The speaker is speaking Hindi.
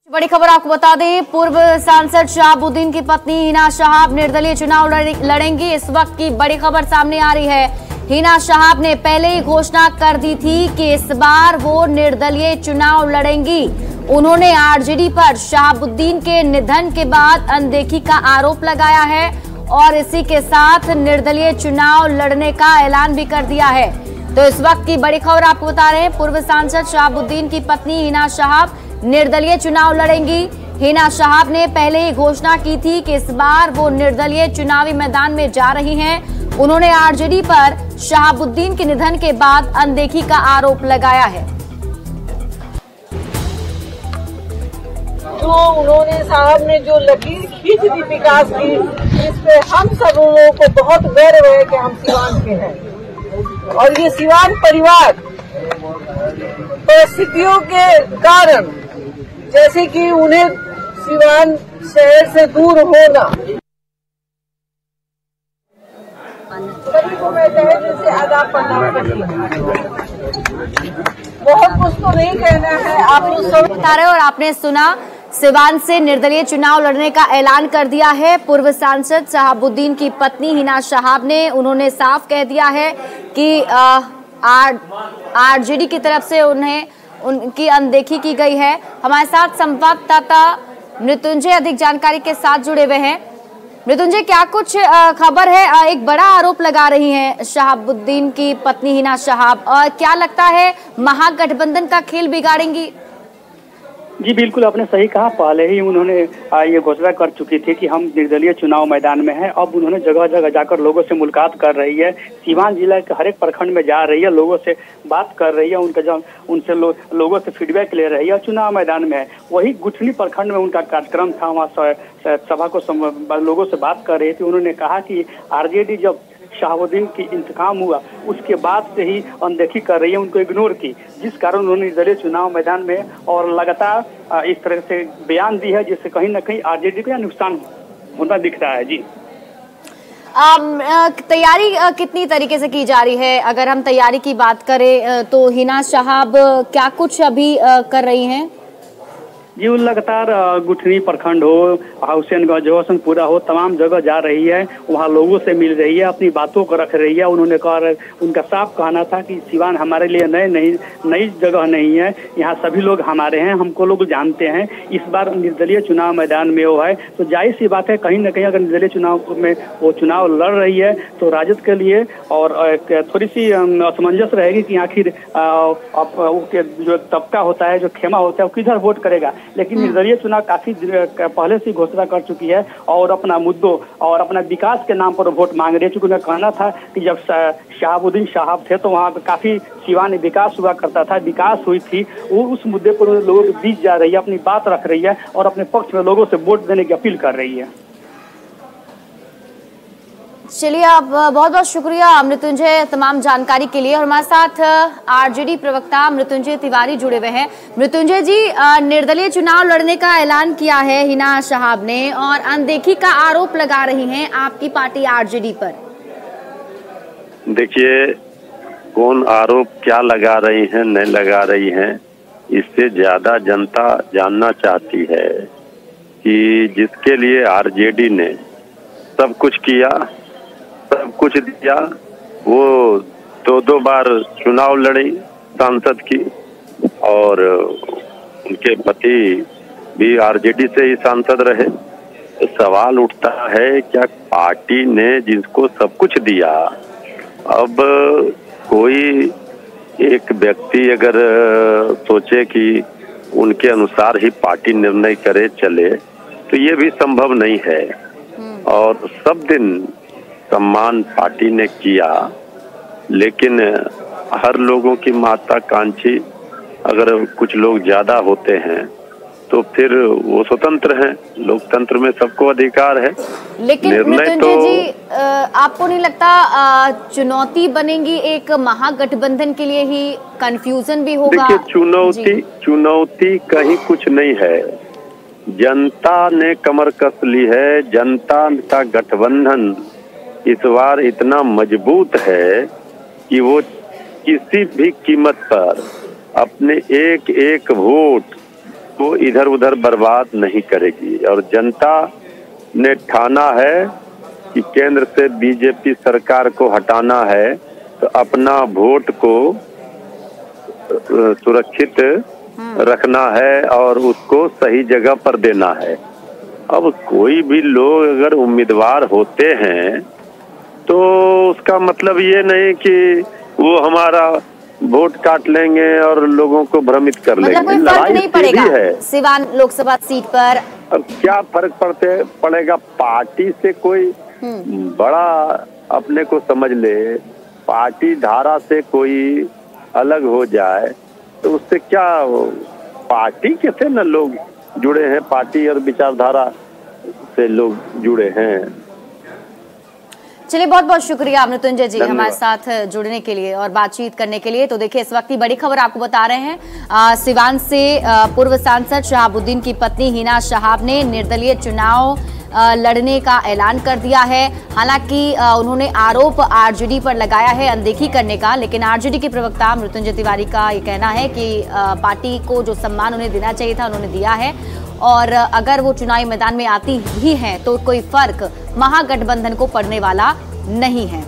बड़ी खबर आपको बता दें, पूर्व सांसद शहाबुद्दीन की पत्नी हिना शहाब निर्दलीय चुनाव लड़ेंगी। इस वक्त की बड़ी खबर सामने आ रही है। हिना शहाब ने पहले ही घोषणा कर दी थी कि इस बार वो निर्दलीय चुनाव लड़ेंगी। उन्होंने आरजेडी पर शहाबुद्दीन के निधन के बाद अनदेखी का आरोप लगाया है और इसी के साथ निर्दलीय चुनाव लड़ने का ऐलान भी कर दिया है। तो इस वक्त की बड़ी खबर आपको बता रहे हैं, पूर्व सांसद शहाबुद्दीन की पत्नी हिना शहाब निर्दलीय चुनाव लड़ेंगी। हिना शहाब ने पहले ही घोषणा की थी कि इस बार वो निर्दलीय चुनावी मैदान में जा रही हैं। उन्होंने आरजेडी पर शहाबुद्दीन के निधन के बाद अनदेखी का आरोप लगाया है। जो उन्होंने साहब ने जो लकीर खींच दी विकास की, इस पे हम सब लोगों को बहुत गर्व है कि हम सिवान के हैं। और ये सिवान परिवार परिस्थितियों के कारण, जैसे कि उन्हें सिवान शहर से दूर होना, सभी को मैं तहे से आदाब करना पड़ती है। बहुत कुछ तो नहीं कहना है, आप लोग सब बता रहे। और आपने सुना, सिवान से निर्दलीय चुनाव लड़ने का ऐलान कर दिया है पूर्व सांसद शहाबुद्दीन की पत्नी हिना शहाब ने। उन्होंने साफ कह दिया है कि आरजेडी की तरफ से उनकी अनदेखी की गई है। हमारे साथ संवाददाता मृत्युंजय अधिक जानकारी के साथ जुड़े हुए हैं। मृत्युंजय, क्या कुछ खबर है? एक बड़ा आरोप लगा रही हैं शहाबुद्दीन की पत्नी हिना शहाब, और क्या लगता है महागठबंधन का खेल बिगाड़ेंगी? जी बिल्कुल, आपने सही कहा। पहले ही उन्होंने ये घोषणा कर चुकी थी कि हम निर्दलीय चुनाव मैदान में हैं। अब उन्होंने जगह जगह जाकर लोगों से मुलाकात कर रही है। सीवान जिला के हर एक प्रखंड में जा रही है, लोगों से बात कर रही है, उनसे लोगों से फीडबैक ले रही है। चुनाव मैदान में है। वही गुठनी प्रखंड में उनका कार्यक्रम था, वहाँ सभा को लोगों से बात कर रही थी। उन्होंने कहा कि आरजेडी जब शहाबुद्दीन की इंतकाम हुआ उसके बाद से ही अनदेखी कर रही है, उनको इग्नोर की, जिस कारण उन्होंने निर्दलीय चुनाव मैदान में और लगातार इस तरह से बयान दी है, जिससे कहीं न कहीं आरजेडी को नुकसान होना दिख रहा है। जी, तैयारी कितनी तरीके से की जा रही है? अगर हम तैयारी की बात करें तो हिना शहाब क्या कुछ अभी कर रही हैं? जी, वो लगातार गुठनी प्रखंड हो, हुसैनगंज हो, हसनपुरा हो, तमाम जगह जा रही है। वहाँ लोगों से मिल रही है, अपनी बातों को रख रही है। उन्होंने उनका साफ कहना था कि सिवान हमारे लिए नई जगह नहीं है, यहाँ सभी लोग हमारे हैं, हमको लोग जानते हैं। इस बार निर्दलीय चुनाव मैदान में वो है, तो जाहिर सी बात है कहीं न कहीं अगर निर्दलीय चुनाव में वो चुनाव लड़ रही है तो राजद के लिए और थोड़ी सी असमंजस रहेगी कि आखिर जो तबका होता है, जो खेमा होता है, वो किधर वोट करेगा। लेकिन निर्दलीय चुनाव काफी पहले से घोषणा कर चुकी है और अपना मुद्दों और अपना विकास के नाम पर वोट मांग रही है। चूंकि उन्हें कहना था कि जब शहाबुद्दीन साहब थे तो वहाँ पे काफी सिवान में विकास हुआ करता था, विकास हुई थी। वो उस मुद्दे पर लोगों के बीच जा रही है, अपनी बात रख रही है और अपने पक्ष में लोगों से वोट देने की अपील कर रही है। चलिए, आप बहुत बहुत शुक्रिया मृत्युंजय तमाम जानकारी के लिए। और हमारे साथ आरजेडी प्रवक्ता मृत्युंजय तिवारी जुड़े हुए हैं। मृत्युंजय जी, निर्दलीय चुनाव लड़ने का ऐलान किया है हिना शहाब ने और अनदेखी का आरोप लगा रही हैं आपकी पार्टी आरजेडी पर। देखिए, कौन आरोप क्या लगा रही हैं, नहीं लगा रही हैं, इससे ज्यादा जनता जानना चाहती है कि जिसके लिए आरजेडी ने सब कुछ किया, सब कुछ दिया, वो दो बार चुनाव लड़ी सांसद की और उनके पति भी आरजेडी से ही सांसद रहे। तो सवाल उठता है, क्या पार्टी ने जिसको सब कुछ दिया, अब कोई एक व्यक्ति अगर सोचे कि उनके अनुसार ही पार्टी निर्णय करे चले, तो ये भी संभव नहीं है। और सब दिन सम्मान पार्टी ने किया, लेकिन हर लोगों की महत्वाकांक्षी अगर कुछ लोग ज्यादा होते हैं तो फिर वो स्वतंत्र हैं। लोकतंत्र में सबको अधिकार है। लेकिन मृत्युंजय जी, आपको नहीं लगता चुनौती बनेगी एक महागठबंधन के लिए ही? कंफ्यूजन भी होगा। देखिए, चुनौती कहीं कुछ नहीं है। जनता ने कमर कस ली है। जनता का गठबंधन इस बार इतना मजबूत है कि वो किसी भी कीमत पर अपने एक एक वोट वो इधर उधर बर्बाद नहीं करेगी। और जनता ने ठाना है कि केंद्र से बीजेपी सरकार को हटाना है, तो अपना वोट को सुरक्षित रखना है और उसको सही जगह पर देना है। अब कोई भी लोग अगर उम्मीदवार होते हैं तो उसका मतलब ये नहीं कि वो हमारा वोट काट लेंगे और लोगों को भ्रमित कर लेंगे। मतलब कोई फर्क नहीं पड़ेगा सिवान लोकसभा सीट पर। अब क्या फर्क पड़ेगा? पार्टी से कोई बड़ा अपने को समझ ले, पार्टी धारा से कोई अलग हो जाए तो उससे क्या, पार्टी के से न लोग जुड़े हैं, पार्टी और विचारधारा से लोग जुड़े हैं। चलिए, बहुत बहुत शुक्रिया मृत्युंजय जी हमारे साथ जुड़ने के लिए और बातचीत करने के लिए। तो देखिए, इस वक्त की बड़ी खबर आपको बता रहे हैं। सिवान से पूर्व सांसद शहाबुद्दीन की पत्नी हिना शहाब ने निर्दलीय चुनाव लड़ने का ऐलान कर दिया है। हालांकि उन्होंने आरोप आरजेडी पर लगाया है अनदेखी करने का, लेकिन आरजेडी के प्रवक्ता मृत्युंजय तिवारी का ये कहना है कि पार्टी को जो सम्मान उन्हें देना चाहिए था उन्होंने दिया है, और अगर वो चुनावी मैदान में आती ही हैं तो कोई फर्क महागठबंधन को पड़ने वाला नहीं है।